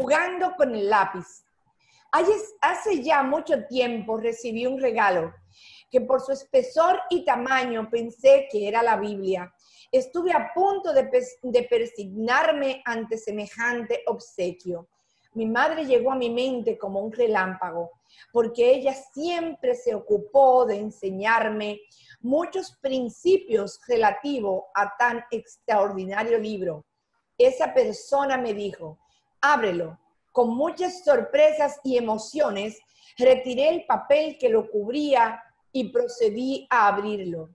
jugando con el lápiz. Hace ya mucho tiempo recibí un regalo que por su espesor y tamaño pensé que era la Biblia. Estuve a punto de persignarme ante semejante obsequio. Mi madre llegó a mi mente como un relámpago, porque ella siempre se ocupó de enseñarme muchos principios relativos a tan extraordinario libro. Esa persona me dijo, ábrelo. Con muchas sorpresas y emociones, retiré el papel que lo cubría y procedí a abrirlo.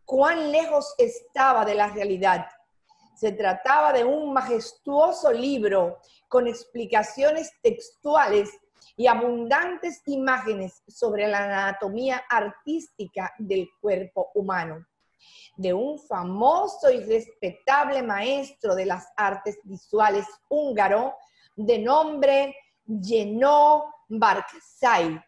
Cuán lejos estaba de la realidad. Se trataba de un majestuoso libro con explicaciones textuales y abundantes imágenes sobre la anatomía artística del cuerpo humano, de un famoso y respetable maestro de las artes visuales húngaro de nombre Jenő Barcsay.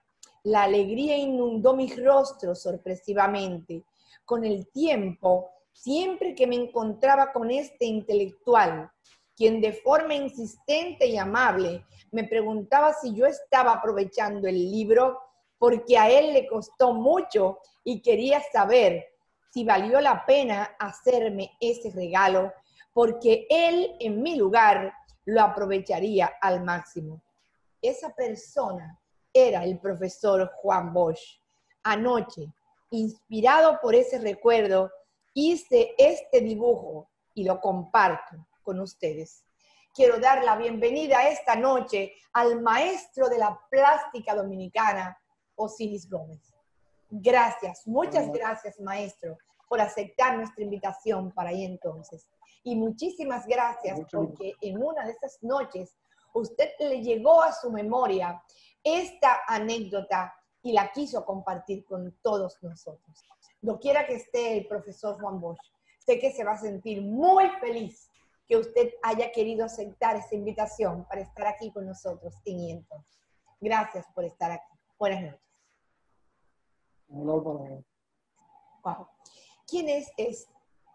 La alegría inundó mi rostro sorpresivamente. Con el tiempo, siempre que me encontraba con este intelectual, quien de forma insistente y amable me preguntaba si yo estaba aprovechando el libro porque a él le costó mucho y quería saber si valió la pena hacerme ese regalo, porque él en mi lugar lo aprovecharía al máximo. Esa persona era el profesor Juan Bosch. Anoche, inspirado por ese recuerdo, hice este dibujo y lo comparto con ustedes. Quiero dar la bienvenida esta noche al maestro de la plástica dominicana, Osiris Gómez. Gracias, muchas gracias, maestro, por aceptar nuestra invitación para ahí entonces. Y muchísimas gracias porque en una de esas noches usted le llegó a su memoria esta anécdota y la quiso compartir con todos nosotros. Doquiera que esté el profesor Juan Bosch, sé que se va a sentir muy feliz que usted haya querido aceptar esa invitación para estar aquí con nosotros en Y Entonces. Gracias por estar aquí. Buenas noches. Wow. ¿Quién es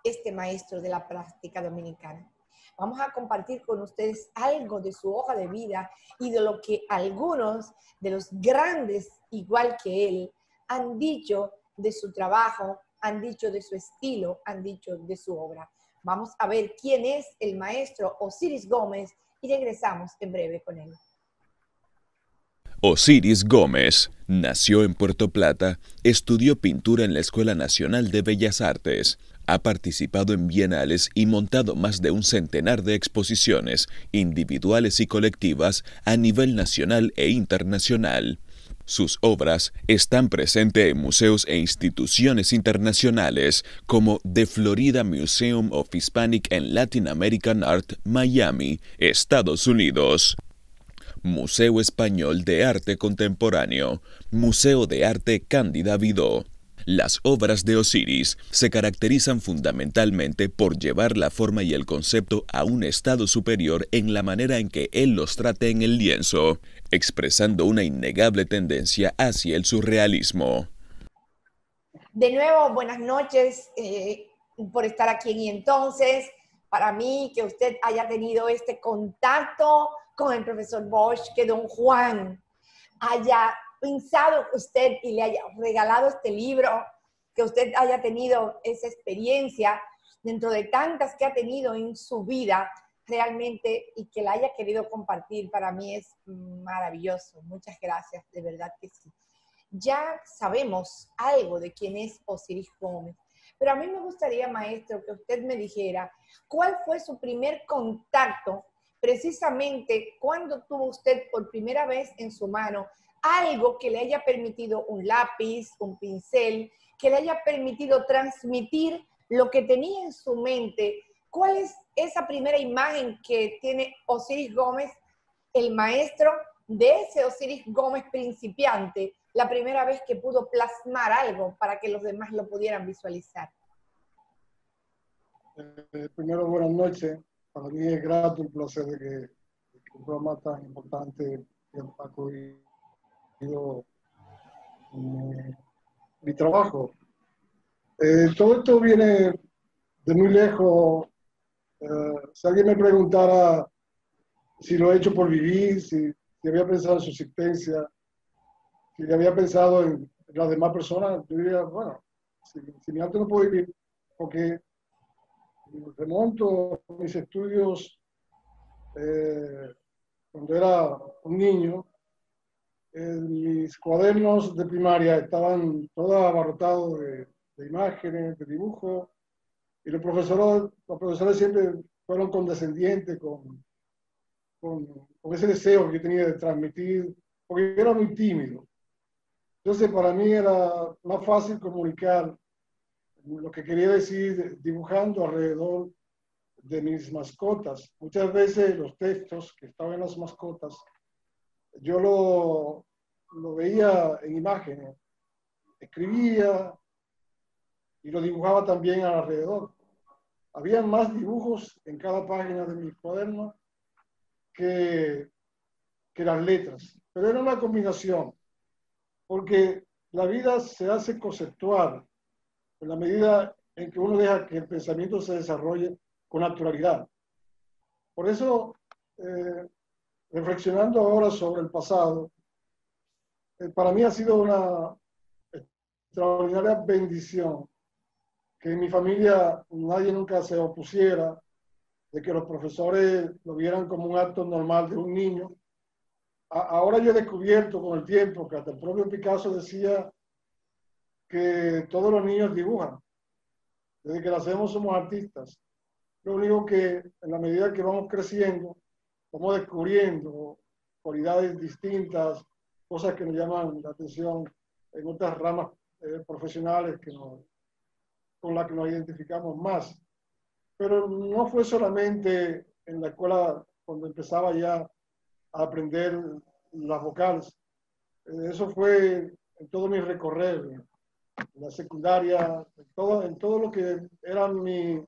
este maestro de la plástica dominicana? Vamos a compartir con ustedes algo de su hoja de vida y de lo que algunos de los grandes, igual que él, han dicho de su trabajo, han dicho de su estilo, han dicho de su obra. Vamos a ver quién es el maestro Osiris Gómez y regresamos en breve con él. Osiris Gómez nació en Puerto Plata, estudió pintura en la Escuela Nacional de Bellas Artes. Ha participado en bienales y montado más de un centenar de exposiciones individuales y colectivas a nivel nacional e internacional. Sus obras están presentes en museos e instituciones internacionales como The Florida Museum of Hispanic and Latin American Art, Miami, Estados Unidos. Museo Español de Arte Contemporáneo, Museo de Arte Cándida Vidó. Las obras de Osiris se caracterizan fundamentalmente por llevar la forma y el concepto a un estado superior en la manera en que él los trata en el lienzo, expresando una innegable tendencia hacia el surrealismo. De nuevo, buenas noches por estar aquí en Y Entonces. Para mí, que usted haya tenido este contacto con el profesor Bosch, que don Juan haya pensado usted y le haya regalado este libro, que usted haya tenido esa experiencia dentro de tantas que ha tenido en su vida realmente y que la haya querido compartir, para mí es maravilloso. Muchas gracias, de verdad que sí. Ya sabemos algo de quién es Osiris Gómez, pero a mí me gustaría, maestro, que usted me dijera cuál fue su primer contacto, precisamente cuando tuvo usted por primera vez en su mano algo que le haya permitido, un lápiz, un pincel, que le haya permitido transmitir lo que tenía en su mente. ¿Cuál es esa primera imagen que tiene Osiris Gómez, el maestro, de ese Osiris Gómez principiante, la primera vez que pudo plasmar algo para que los demás lo pudieran visualizar? Primero, buenas noches. Para mí es grato el placer de que un programa tan importante ha acogido mi trabajo. Todo esto viene de muy lejos. Si alguien me preguntara si lo he hecho por vivir, si había pensado en su existencia, si había pensado en las demás personas, yo diría, bueno, si mi arte no puede vivir, porque remonto mis estudios cuando era un niño, mis cuadernos de primaria estaban todos abarrotados de imágenes, de dibujos, y los profesores siempre fueron condescendientes con ese deseo que yo tenía de transmitir, porque yo era muy tímido. Entonces, para mí era más fácil comunicar lo que quería decir dibujando alrededor de mis mascotas. Muchas veces los textos que estaban en las mascotas, yo lo veía en imágenes, escribía y lo dibujaba también alrededor. Había más dibujos en cada página de mi cuaderno que las letras, pero era una combinación, porque la vida se hace conceptual en la medida en que uno deja que el pensamiento se desarrolle con naturalidad. Por eso, reflexionando ahora sobre el pasado, para mí ha sido una extraordinaria bendición que en mi familia nadie nunca se opusiera, de que los profesores lo vieran como un acto normal de un niño. Ahora yo he descubierto con el tiempo que hasta el propio Picasso decía que todos los niños dibujan. Desde que nacemos somos artistas. Lo único que en la medida que vamos creciendo, vamos descubriendo cualidades distintas, cosas que nos llaman la atención en otras ramas profesionales con las que nos identificamos más. Pero no fue solamente en la escuela cuando empezaba ya a aprender las vocales. Eso fue en todo mi recorrido, en la secundaria, en todo lo que era mi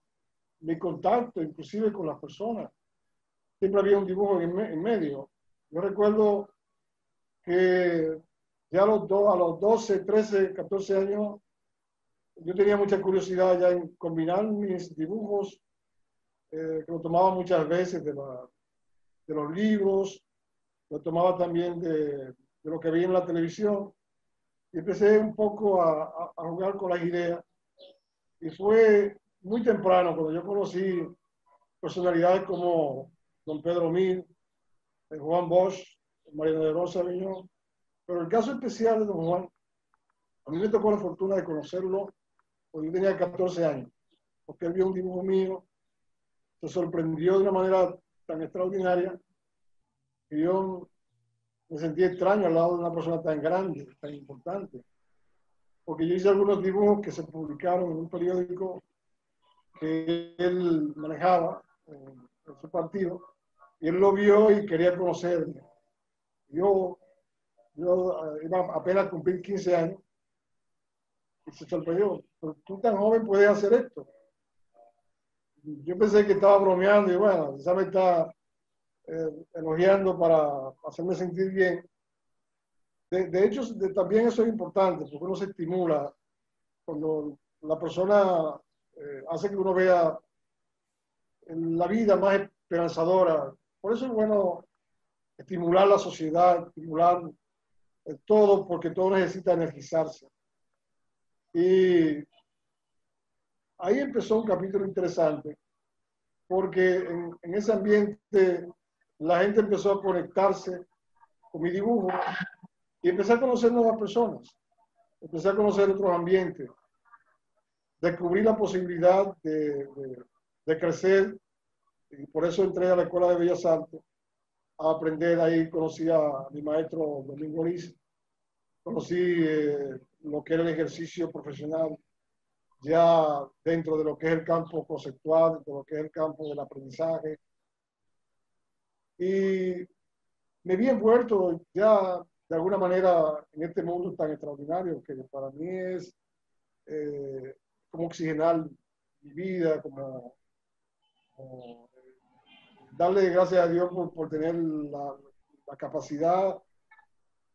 contacto, inclusive con las personas. Siempre había un dibujo en medio. Yo recuerdo que ya a los 12, 13, 14 años, yo tenía mucha curiosidad ya en combinar mis dibujos, que lo tomaba muchas veces de los libros, lo tomaba también de lo que veía en la televisión, y empecé un poco a jugar con las ideas. Y fue muy temprano cuando yo conocí personalidades como don Pedro Mil, Juan Bosch, Mariana de Rosa Viñón. Pero el caso especial de don Juan, a mí me tocó la fortuna de conocerlo cuando yo tenía 14 años, porque él vio un dibujo mío, se sorprendió de una manera tan extraordinaria que yo me sentí extraño al lado de una persona tan grande, tan importante, porque yo hice algunos dibujos que se publicaron en un periódico que él manejaba en su partido, y él lo vio y quería conocerme. Yo iba apenas a cumplir 15 años y se sorprendió, pero tú tan joven puedes hacer esto. Yo pensé que estaba bromeando y bueno, quizá me está elogiando para hacerme sentir bien. De hecho, también eso es importante, porque uno se estimula cuando la persona hace que uno vea la vida más esperanzadora. Por eso es bueno estimular la sociedad, estimular todo, porque todo necesita energizarse. Y ahí empezó un capítulo interesante, porque en ese ambiente la gente empezó a conectarse con mi dibujo y empecé a conocer nuevas personas, empecé a conocer otros ambientes, descubrí la posibilidad de crecer, y por eso entré a la Escuela de Bellas Artes a aprender. Ahí conocí a mi maestro Domingo Liz, conocí lo que era el ejercicio profesional ya dentro de lo que es el campo conceptual, dentro de lo que es el campo del aprendizaje. Y me vi envuelto ya de alguna manera en este mundo tan extraordinario que para mí es como oxigenar mi vida, como darle gracias a Dios por tener la capacidad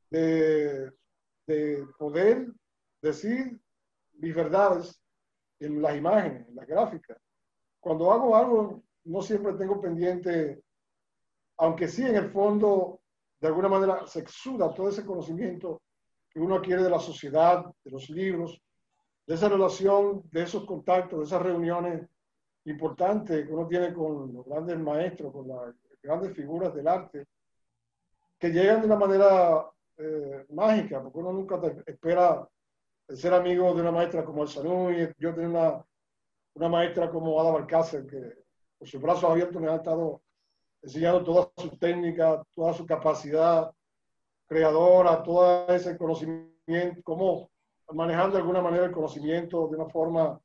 de poder decir mis verdades en las imágenes, en las gráficas. Cuando hago algo, no siempre tengo pendiente aunque sí en el fondo, de alguna manera, se exuda todo ese conocimiento que uno adquiere de la sociedad, de los libros, de esa relación, de esos contactos, de esas reuniones importantes que uno tiene con los grandes maestros, con las grandes figuras del arte, que llegan de una manera mágica, porque uno nunca espera ser amigo de una maestra como el Sanui. Yo tenía una maestra como Ada Balcácer, que con sus brazos abiertos me ha estado enseñando toda su técnica, toda su capacidad creadora, todo ese conocimiento, cómo manejar de alguna manera el conocimiento de una forma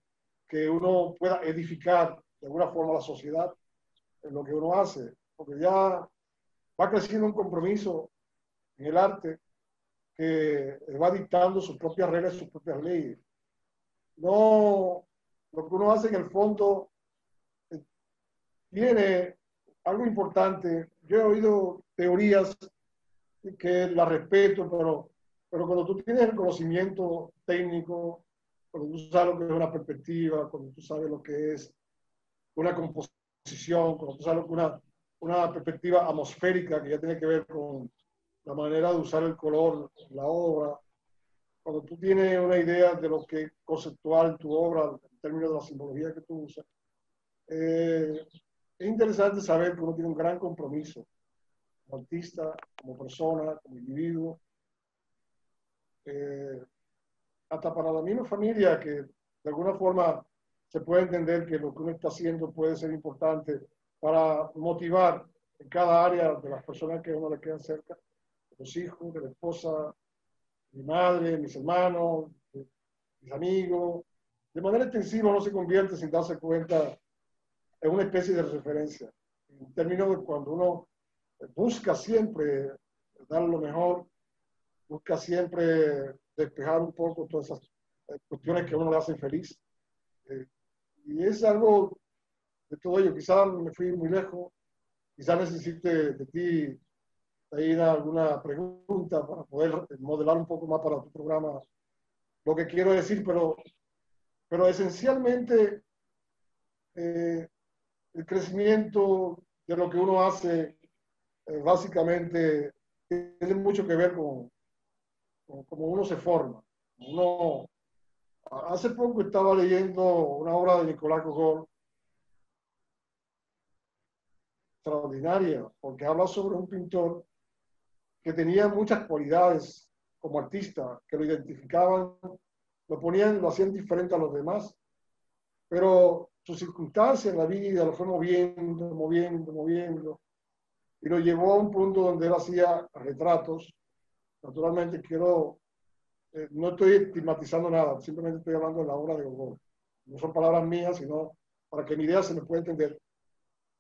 que uno pueda edificar de alguna forma la sociedad en lo que uno hace, porque ya va creciendo un compromiso en el arte que va dictando sus propias reglas, sus propias leyes. No, lo que uno hace en el fondo tiene algo importante. Yo he oído teorías que las respeto, pero cuando tú tienes el conocimiento técnico, cuando tú sabes lo que es una perspectiva, cuando tú sabes lo que es una composición, cuando tú sabes lo que es una perspectiva atmosférica que ya tiene que ver con la manera de usar el color en la obra, cuando tú tienes una idea de lo que es conceptual tu obra en términos de la simbología que tú usas, es interesante saber que uno tiene un gran compromiso como artista, como persona, como individuo, hasta para la misma familia, que de alguna forma se puede entender que lo que uno está haciendo puede ser importante para motivar en cada área de las personas que a uno le quedan cerca, de los hijos, de la esposa, mi madre, mis hermanos, mis amigos. De manera extensiva uno se convierte sin darse cuenta en una especie de referencia. En términos de cuando uno busca siempre dar lo mejor, busca siempre despejar un poco todas esas cuestiones que a uno le hacen feliz. Y es algo de todo ello. Quizás me fui muy lejos, quizás necesite de ti ahí alguna pregunta para poder modelar un poco más para tu programa lo que quiero decir, pero esencialmente el crecimiento de lo que uno hace básicamente tiene mucho que ver con cómo uno se forma. Uno, hace poco estaba leyendo una obra de Nicolás Gogol extraordinaria, porque habla sobre un pintor que tenía muchas cualidades como artista, que lo identificaban, lo ponían, lo hacían diferente a los demás, pero sus circunstancias en la vida lo fue moviendo, y lo llevó a un punto donde él hacía retratos. Naturalmente no estoy estigmatizando nada, simplemente estoy hablando de la obra de Gogol. No son palabras mías, sino para que mi idea se me pueda entender.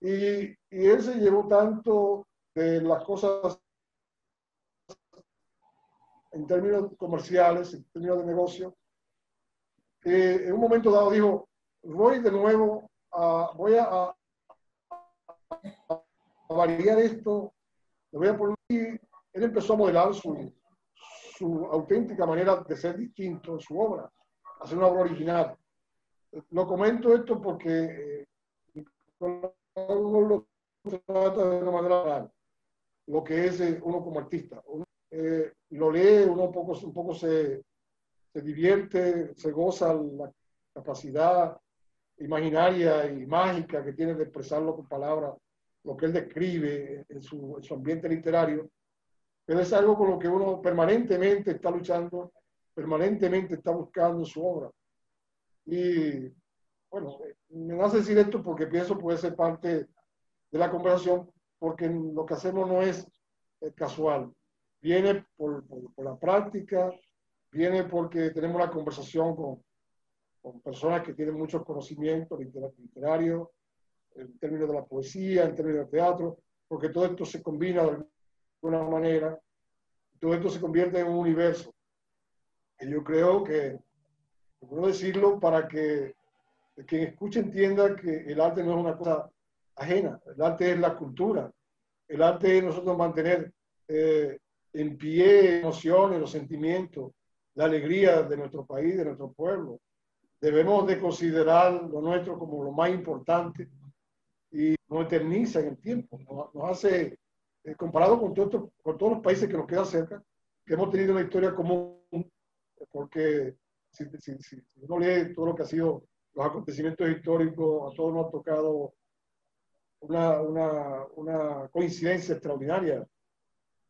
Y él se llevó tanto de las cosas en términos comerciales, en términos de negocio, que en un momento dado dijo, voy de nuevo voy a variar esto, lo voy a poner. Y él empezó a modelar su auténtica manera de ser distinto en su obra, hacer una obra original. Lo comento esto porque lo trata de una manera real, lo que es uno como artista. Lo lee, uno un poco se divierte, se goza la capacidad imaginaria y mágica que tiene de expresarlo con palabras, lo que él describe en su ambiente literario, pero es algo con lo que uno permanentemente está luchando, permanentemente está buscando su obra. Y bueno, me nace decir esto porque pienso puede ser parte de la conversación, porque lo que hacemos no es casual, viene por la práctica, viene porque tenemos una conversación con personas que tienen muchos conocimientos literarios, en términos de la poesía, en términos del teatro, porque todo esto se combina de alguna manera, todo esto se convierte en un universo. Y yo creo que, puedo decirlo para que quien escuche entienda que el arte no es una cosa ajena, el arte es la cultura, el arte es nosotros mantener en pie emociones, los sentimientos, la alegría de nuestro país, de nuestro pueblo. Debemos de considerar lo nuestro como lo más importante y nos eterniza en el tiempo, nos hace comparado con todos los países que nos quedan cerca, que hemos tenido una historia común, porque si uno lee todo lo que ha sido los acontecimientos históricos, a todos nos ha tocado una coincidencia extraordinaria,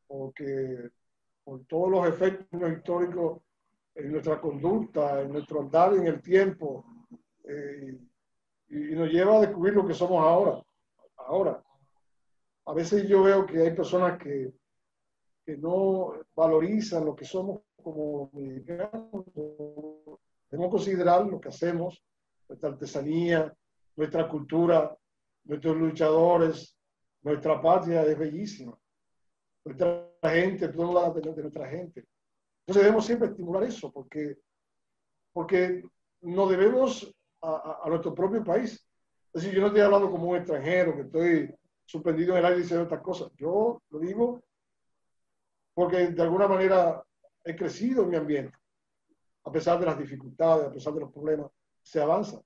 porque por todos los efectos históricos en nuestra conducta, en nuestro andar en el tiempo, y nos lleva a descubrir lo que somos ahora. Ahora, a veces yo veo que hay personas que no valorizan lo que somos como mexicanos. Debemos considerar lo que hacemos, nuestra artesanía, nuestra cultura, nuestros luchadores, nuestra patria es bellísima. Nuestra gente, tú hablas de nuestra gente. Entonces debemos siempre estimular eso, porque nos debemos a nuestro propio país. Es decir, yo no estoy hablando como un extranjero, que estoy suspendido en el aire diciendo estas cosas. Yo lo digo porque de alguna manera he crecido en mi ambiente. A pesar de las dificultades, a pesar de los problemas, se avanza.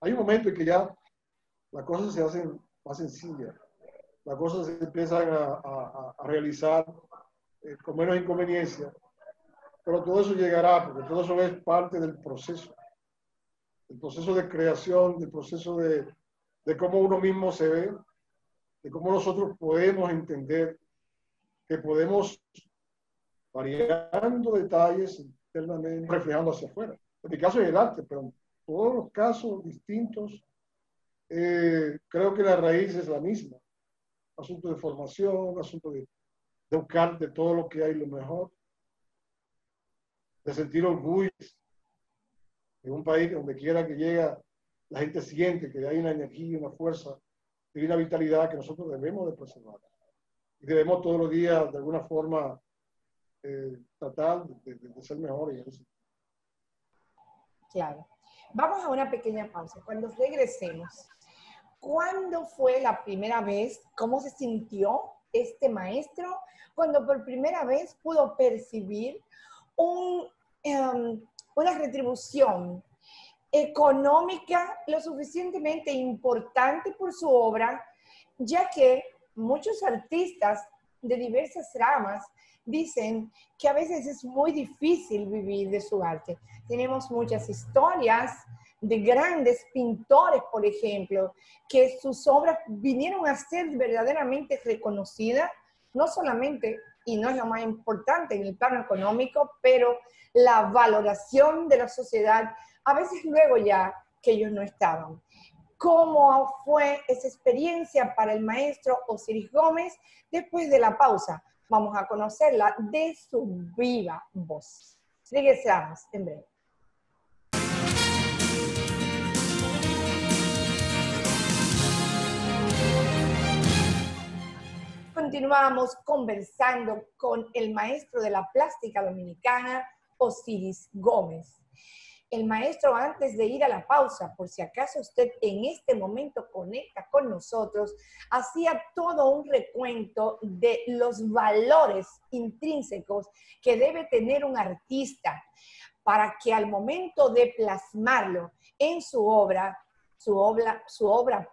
Hay un momento en que ya las cosas se hacen más sencillas. Las cosas se empiezan a realizar con menos inconveniencia. Pero todo eso llegará, porque todo eso es parte del proceso. El proceso de creación, del proceso de cómo uno mismo se ve, de cómo nosotros podemos entender que podemos, variando detalles internamente, reflejando hacia afuera. En mi caso es el arte, pero en todos los casos distintos, creo que la raíz es la misma. Asunto de formación, asunto de buscar de todo lo que hay lo mejor, de sentir orgullo en un país donde quiera que llega, la gente siente que hay una energía, una fuerza y una vitalidad que nosotros debemos de preservar. Y debemos todos los días, de alguna forma, tratar de ser mejores. Claro. Vamos a una pequeña pausa. Cuando regresemos, ¿cuándo fue la primera vez? ¿Cómo se sintió este maestro cuando por primera vez pudo percibir una retribución económica lo suficientemente importante por su obra, ya que muchos artistas de diversas ramas dicen que a veces es muy difícil vivir de su arte? Tenemos muchas historias de grandes pintores, por ejemplo, que sus obras vinieron a ser verdaderamente reconocidas, no solamente, y no es lo más importante en el plano económico, pero la valoración de la sociedad, a veces luego ya que ellos no estaban. ¿Cómo fue esa experiencia para el maestro Osiris Gómez? Después de la pausa, vamos a conocerla de su viva voz. Regresamos en breve. Continuamos conversando con el maestro de la plástica dominicana, Osiris Gómez. El maestro, antes de ir a la pausa, por si acaso usted en este momento conecta con nosotros, hacía todo un recuento de los valores intrínsecos que debe tener un artista para que al momento de plasmarlo en su obra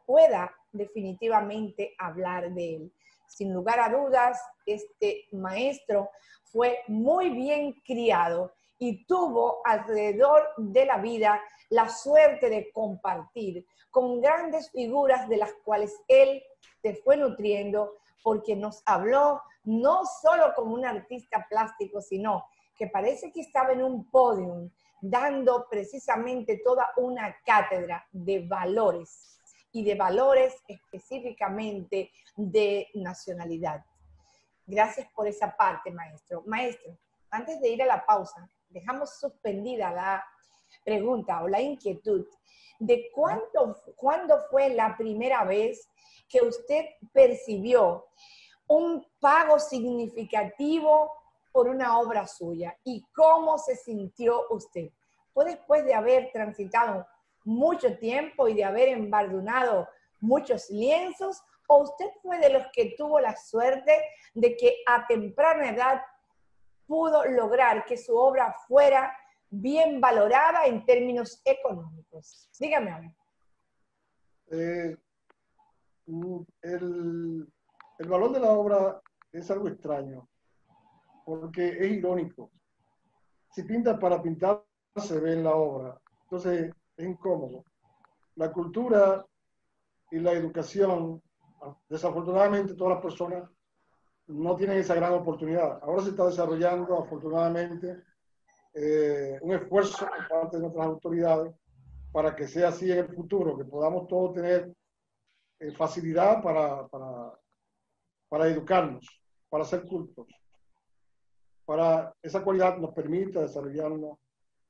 pueda definitivamente hablar de él. Sin lugar a dudas, este maestro fue muy bien criado y tuvo alrededor de la vida la suerte de compartir con grandes figuras de las cuales él se fue nutriendo, porque nos habló no solo como un artista plástico, sino que parece que estaba en un podio dando precisamente toda una cátedra de valores, y de valores específicamente de nacionalidad. Gracias por esa parte, maestro. Maestro, antes de ir a la pausa, dejamos suspendida la pregunta o la inquietud de cuándo fue la primera vez que usted percibió un pago significativo por una obra suya y cómo se sintió usted. ¿Fue después de haber transitado mucho tiempo y de haber embardunado muchos lienzos, o usted fue de los que tuvo la suerte de que a temprana edad pudo lograr que su obra fuera bien valorada en términos económicos? Dígame a ver. el valor de la obra es algo extraño, porque es irónico. Si pintas para pintar, se ve en la obra. Entonces, es incómodo. La cultura y la educación, desafortunadamente, todas las personas no tienen esa gran oportunidad. Ahora se está desarrollando, afortunadamente, un esfuerzo por parte de nuestras autoridades para que sea así en el futuro, que podamos todos tener facilidad para educarnos, para ser cultos, para esa cualidad nos permita desarrollarnos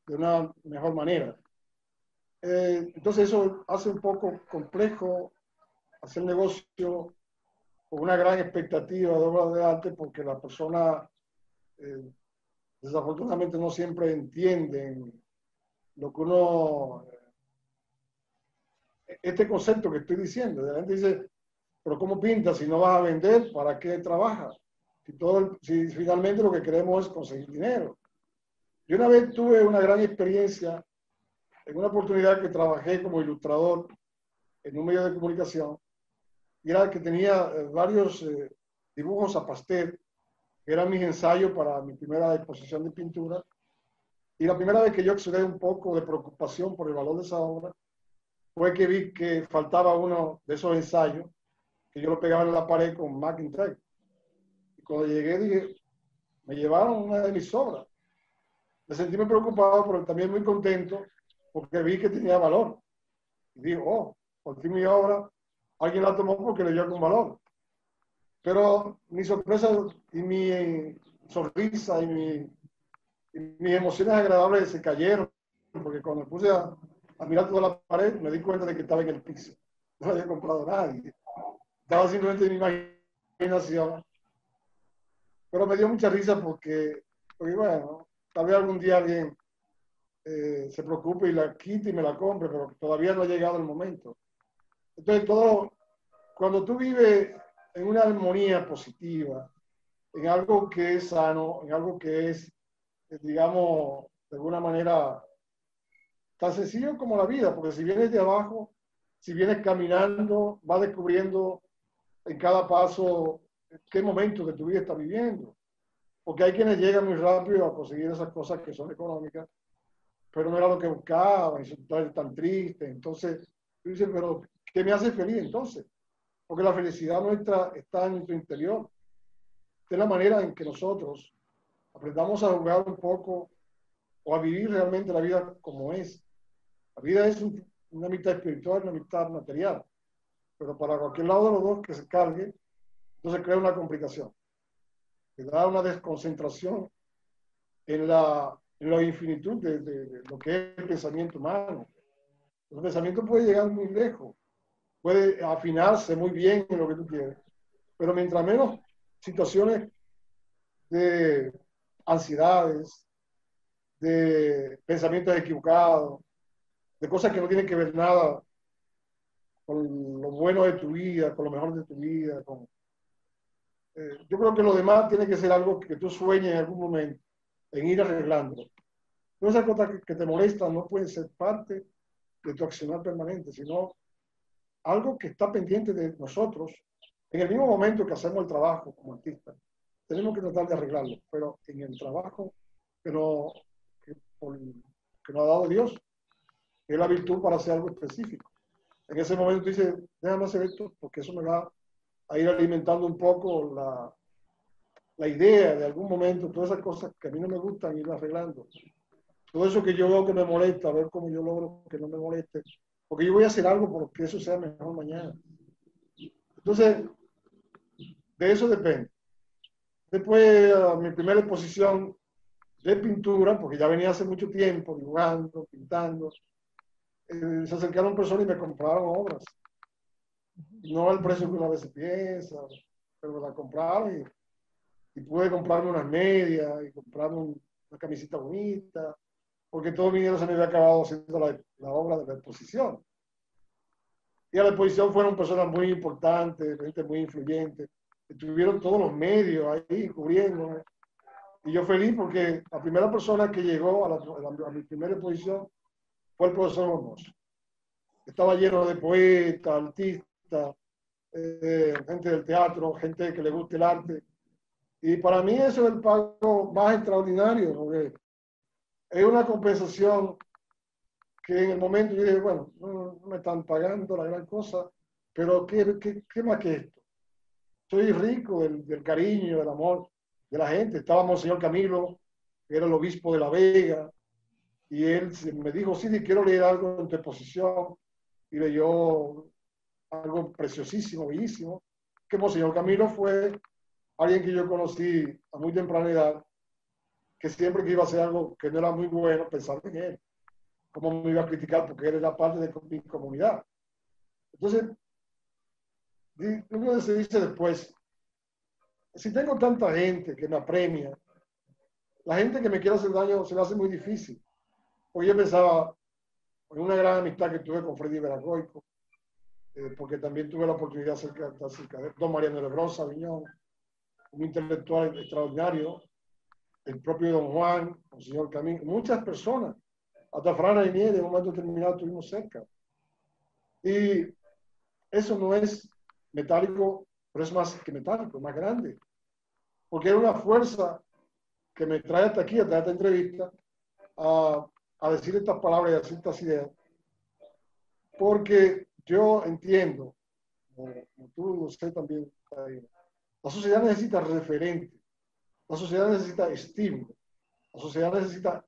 de una mejor manera. Entonces eso hace un poco complejo hacer negocio con una gran expectativa de obras de arte porque las personas desafortunadamente no siempre entienden lo que uno, este concepto que estoy diciendo. La gente dice, pero ¿cómo pintas si no vas a vender? ¿Para qué trabajas? Si finalmente lo que queremos es conseguir dinero. Yo una vez tuve una gran experiencia en una oportunidad que trabajé como ilustrador en un medio de comunicación y era que tenía varios dibujos a pastel que eran mis ensayos para mi primera exposición de pintura. Y la primera vez que yo expresé un poco de preocupación por el valor de esa obra fue que vi que faltaba uno de esos ensayos que yo lo pegaba en la pared con Macintyre. Y cuando llegué dije, me llevaron una de mis obras. Me sentí muy preocupado, pero también muy contento porque vi que tenía valor. Y dije, oh, por fin mi obra, alguien la tomó porque le dio con valor. Pero mi sorpresa y mi sonrisa y mis emociones agradables se cayeron, porque cuando me puse a mirar toda la pared, me di cuenta de que estaba en el piso. No había comprado nadie. Estaba simplemente en mi imaginación. Pero me dio mucha risa porque bueno, tal vez algún día alguien se preocupe y la quite y me la compre, pero todavía no ha llegado el momento. Entonces, cuando tú vives en una armonía positiva, en algo que es sano, en algo que es, digamos, de alguna manera tan sencillo como la vida, porque si vienes de abajo, si vienes caminando, vas descubriendo en cada paso qué momento de tu vida estás viviendo. Porque hay quienes llegan muy rápido a conseguir esas cosas que son económicas, pero no era lo que buscaban, y se está tan triste. Entonces, tú dices, pero ¿qué me hace feliz entonces? Porque la felicidad nuestra está en nuestro interior. De la manera en que nosotros aprendamos a jugar un poco o a vivir realmente la vida como es. La vida es una mitad espiritual y una mitad material. Pero para cualquier lado de los dos que se cargue, entonces crea una complicación. Que da una desconcentración en la infinitud de lo que es el pensamiento humano. El pensamiento puede llegar muy lejos, puede afinarse muy bien en lo que tú quieres, pero mientras menos situaciones de ansiedades, de pensamientos equivocados, de cosas que no tienen que ver nada con lo bueno de tu vida, con lo mejor de tu vida. Yo creo que lo demás tiene que ser algo que tú sueñes en algún momento, en ir arreglándolo. Todas esas cosas que te molestan no pueden ser parte de tu accionar permanente, sino algo que está pendiente de nosotros en el mismo momento que hacemos el trabajo como artistas. Tenemos que tratar de arreglarlo, pero en el trabajo que nos ha dado Dios, que es la virtud para hacer algo específico. En ese momento tú dices, déjame hacer esto, porque eso me va a ir alimentando un poco la idea de algún momento, todas esas cosas que a mí no me gustan, ir arreglando. Todo eso que yo veo que me molesta, a ver cómo yo logro que no me moleste, porque yo voy a hacer algo porque eso sea mejor mañana. Entonces, de eso depende. Después, mi primera exposición de pintura, porque ya venía hace mucho tiempo dibujando, pintando, se acercaron personas y me compraron obras. No al precio que una vez se piensa, pero la compraron y pude comprarme unas medias y comprarme una camiseta bonita, porque todo mi dinero se me había acabado haciendo la obra de la exposición. Y a la exposición fueron personas muy importantes, gente muy influyente, estuvieron todos los medios ahí cubriéndome. Y yo feliz porque la primera persona que llegó a mi primera exposición fue el profesor Hornos. Estaba lleno de poetas, artistas, gente del teatro, gente que le guste el arte. Y para mí eso es el pago más extraordinario, porque es una compensación que en el momento yo dije, bueno, no me están pagando la gran cosa, pero ¿qué más que esto? Soy rico del cariño, del amor de la gente. Estaba Monseñor Camilo, que era el obispo de La Vega, y él me dijo, sí, quiero leer algo en tu exposición, y leyó algo preciosísimo, bellísimo, que Monseñor Camilo fue alguien que yo conocí a muy temprana edad, que siempre que iba a hacer algo que no era muy bueno, pensaba en él, cómo me iba a criticar porque él era parte de mi comunidad. Entonces, uno se dice después, si tengo tanta gente que me apremia, la gente que me quiere hacer daño se me hace muy difícil. Porque yo pensaba en una gran amistad que tuve con Freddy Veragoico, porque también tuve la oportunidad de estar cerca de don Mariano Lebrón Sabiñón, un intelectual extraordinario, el propio don Juan, el señor Camín, muchas personas, hasta Fran Nieve, en un momento determinado estuvimos cerca. Y eso no es metálico, pero es más que metálico, más grande, porque era una fuerza que me trae hasta aquí, hasta esta entrevista, a decir estas palabras y a decir estas ideas, porque yo entiendo, como tú lo sé también, la sociedad necesita referente, la sociedad necesita estímulo, la sociedad necesita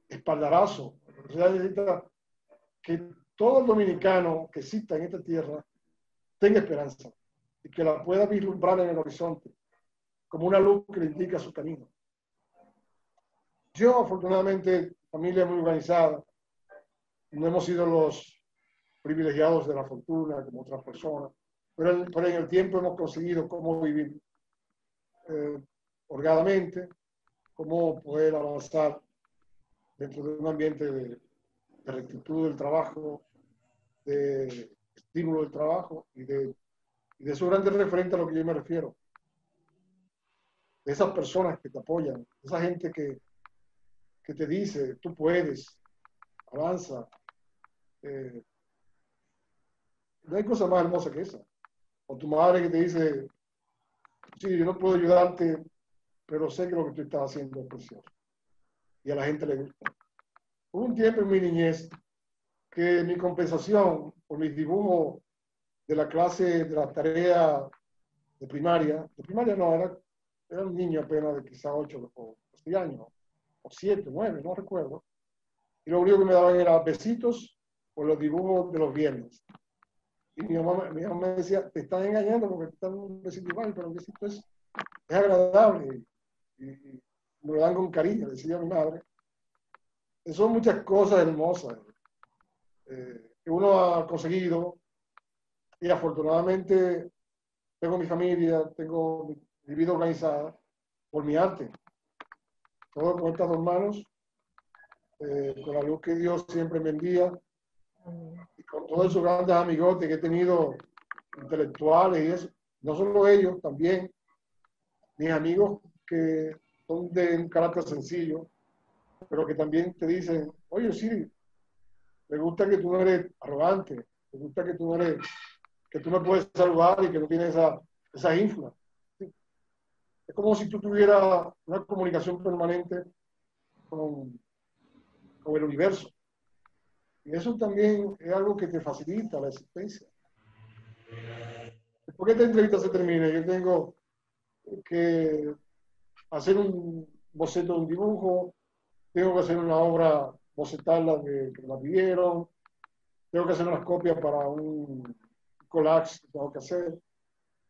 espaldarazo, la sociedad necesita que todo el dominicano que exista en esta tierra tenga esperanza y que la pueda vislumbrar en el horizonte como una luz que le indica su camino. Yo, afortunadamente, familia muy organizada, no hemos sido los privilegiados de la fortuna como otras personas, pero en el tiempo hemos conseguido cómo vivir holgadamente, cómo poder avanzar dentro de un ambiente de rectitud del trabajo, de estímulo del trabajo y de esos grandes referentes a lo que yo me refiero. De esas personas que te apoyan, esa gente que te dice, tú puedes, avanza. No hay cosa más hermosa que esa. O tu madre que te dice, sí, yo no puedo ayudarte, pero sé que lo que tú estás haciendo es precioso. Y a la gente le gusta. Hubo un tiempo en mi niñez que mi compensación por mis dibujos de la clase, de la tarea de primaria no, era un niño apenas de quizá 8 o 6 años, o 7, 9, no recuerdo. Y lo único que me daban era besitos por los dibujos de los viernes. Y mi mamá me decía, te están engañando porque te están dando un besito igual, pero el besito es agradable y me lo dan con cariño, decía mi madre. Son muchas cosas hermosas que uno ha conseguido y afortunadamente tengo mi familia, tengo mi vida organizada por mi arte. Todo con estas dos manos, con la luz que Dios siempre me envía y con todos esos grandes amigotes que he tenido intelectuales y eso. No solo ellos, también mis amigos que son de un carácter sencillo, pero que también te dicen, oye, sí, me gusta que tú no eres arrogante, me gusta que tú no eres, que tú me puedes saludar y que no tienes esa infla. ¿Sí? Es como si tú tuvieras una comunicación permanente con el universo. Y eso también es algo que te facilita la existencia. Después que esta entrevista se termine, yo tengo que hacer un boceto de un dibujo, tengo que hacer una obra, bocetarla que la pidieron, tengo que hacer unas copias para un collage que tengo que hacer.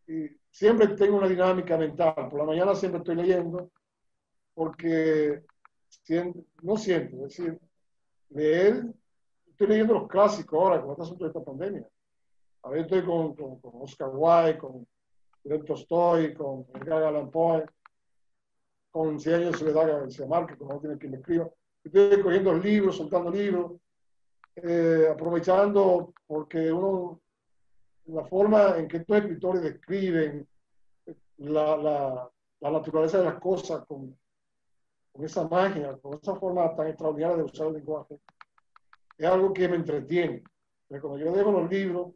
Y siempre tengo una dinámica mental. Por la mañana siempre estoy leyendo, porque no siempre, es decir, leer, estoy leyendo los clásicos ahora con este asunto de esta pandemia. A ver, estoy con Oscar Wilde, con Lev Tolstoy, con Edgar Allan Poe, con 100 años de soledad García Márquez, como no tiene quien me escriba. Estoy cogiendo libros, soltando libros, aprovechando porque la forma en que estos escritores describen la naturaleza de las cosas con esa magia, con esa forma tan extraordinaria de usar el lenguaje, es algo que me entretiene. Pero cuando yo dejo los libros,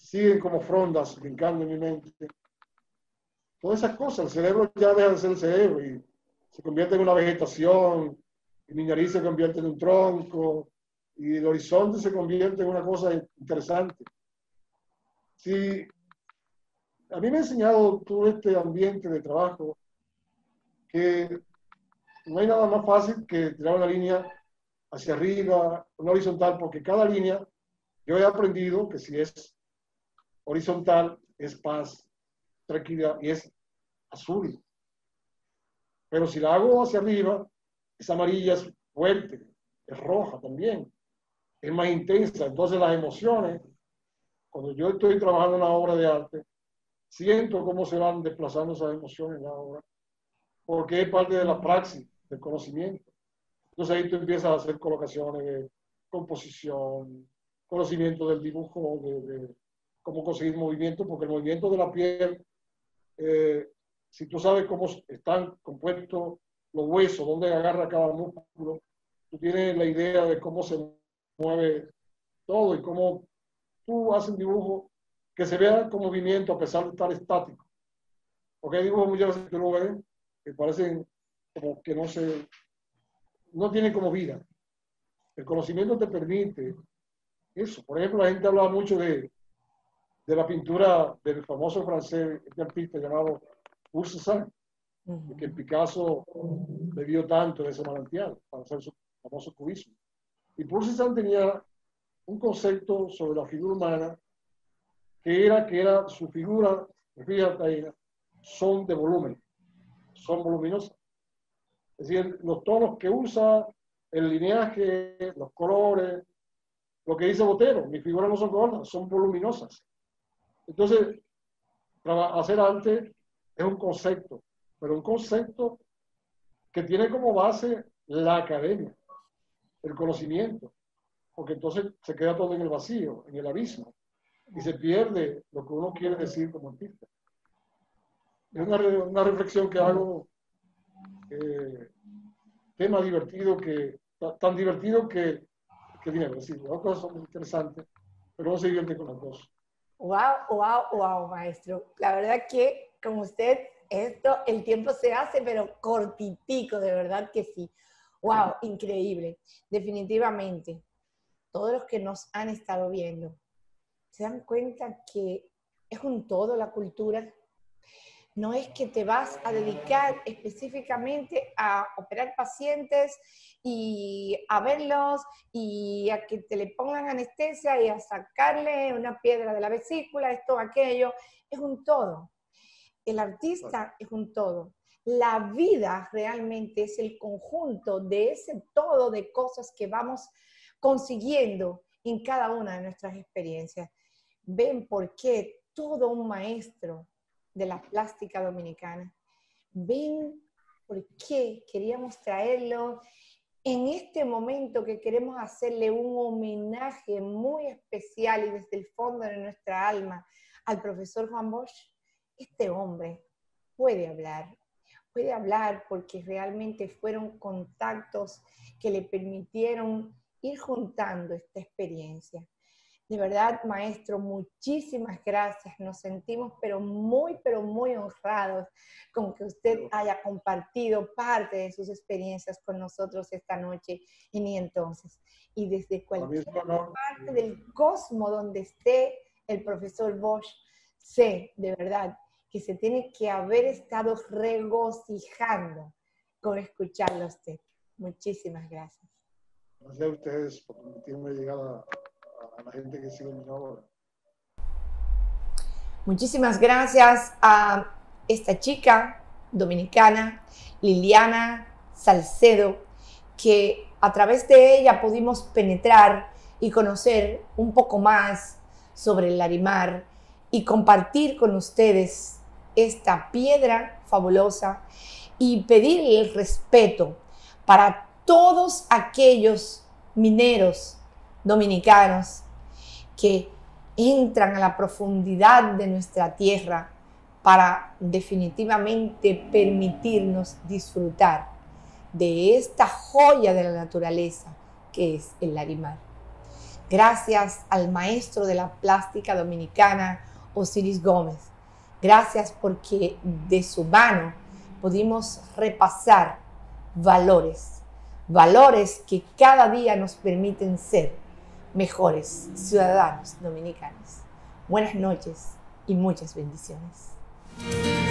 siguen como frondas brincando en mi mente. Todas esas cosas, el cerebro ya deja de ser el cerebro y se convierte en una vegetación, y mi nariz se convierte en un tronco, y el horizonte se convierte en una cosa interesante. Sí, a mí me ha enseñado todo este ambiente de trabajo que no hay nada más fácil que tirar una línea hacia arriba, una horizontal, porque cada línea, yo he aprendido que si es horizontal es paz, tranquilidad y es azul. Pero si la hago hacia arriba, es amarilla, es fuerte, es roja también, es más intensa. Entonces las emociones, cuando yo estoy trabajando en una obra de arte, siento cómo se van desplazando esas emociones en la obra, porque es parte de la praxis, del conocimiento. Entonces ahí tú empiezas a hacer colocaciones de composición, conocimiento del dibujo, de cómo conseguir movimiento, porque el movimiento de la piel, si tú sabes cómo están compuestos los huesos, dónde agarra cada músculo, tú tienes la idea de cómo se mueve todo y cómo tú haces un dibujo que se vea con movimiento a pesar de estar estático. Porque hay dibujos muchas veces que uno ve que parecen como que no tienen como vida. El conocimiento te permite eso. Por ejemplo, la gente hablaba mucho de la pintura del famoso francés, este artista llamado Paul Cézanne, que Picasso le dio tanto de ese manantial para hacer su famoso cubismo. Y Paul Cézanne tenía un concepto sobre la figura humana que era su figura, fíjate ahí, son de volumen, son voluminosas. Es decir, los tonos que usa, el lineaje, los colores, lo que dice Botero, mis figuras no son gordas, son voluminosas. Entonces, hacer arte es un concepto, pero un concepto que tiene como base la academia, el conocimiento, porque entonces se queda todo en el vacío, en el abismo, y se pierde lo que uno quiere decir como artista. Es una reflexión que hago, tema divertido, tan divertido que dinero, es decir, las cosas son interesantes, pero no se divierte con las dos. Wow, wow, wow, maestro. La verdad que con usted el tiempo se hace, pero cortitico, de verdad que sí. Wow, increíble. Definitivamente, todos los que nos han estado viendo, se dan cuenta que es un todo la cultura. No es que te vas a dedicar específicamente a operar pacientes y a verlos y a que te le pongan anestesia y a sacarle una piedra de la vesícula, esto, aquello. Es un todo. El artista es un todo. La vida realmente es el conjunto de ese todo de cosas que vamos consiguiendo en cada una de nuestras experiencias. Ven por qué todo un maestro de la plástica dominicana. Ven por qué queríamos traerlo en este momento que queremos hacerle un homenaje muy especial y desde el fondo de nuestra alma al profesor Juan Bosch. Este hombre puede hablar porque realmente fueron contactos que le permitieron ir juntando esta experiencia. De verdad, maestro, muchísimas gracias. Nos sentimos pero muy honrados con que usted haya compartido parte de sus experiencias con nosotros esta noche y ni entonces. Y desde cualquier parte del cosmos donde esté el profesor Bosch, sé de verdad que se tiene que haber estado regocijando con escucharlo a usted. Muchísimas gracias. Gracias a ustedes por permitirme llegar a la gente que sigue mi obra. Muchísimas gracias a esta chica dominicana, Liliana Salcedo, que a través de ella pudimos penetrar y conocer un poco más sobre el Larimar y compartir con ustedes esta piedra fabulosa y pedir el respeto para todos aquellos mineros dominicanos que entran a la profundidad de nuestra tierra para definitivamente permitirnos disfrutar de esta joya de la naturaleza que es el Larimar. Gracias al maestro de la plástica dominicana, Osiris Gómez. Gracias porque de su mano pudimos repasar valores que cada día nos permiten ser mejores ciudadanos dominicanos. Buenas noches y muchas bendiciones.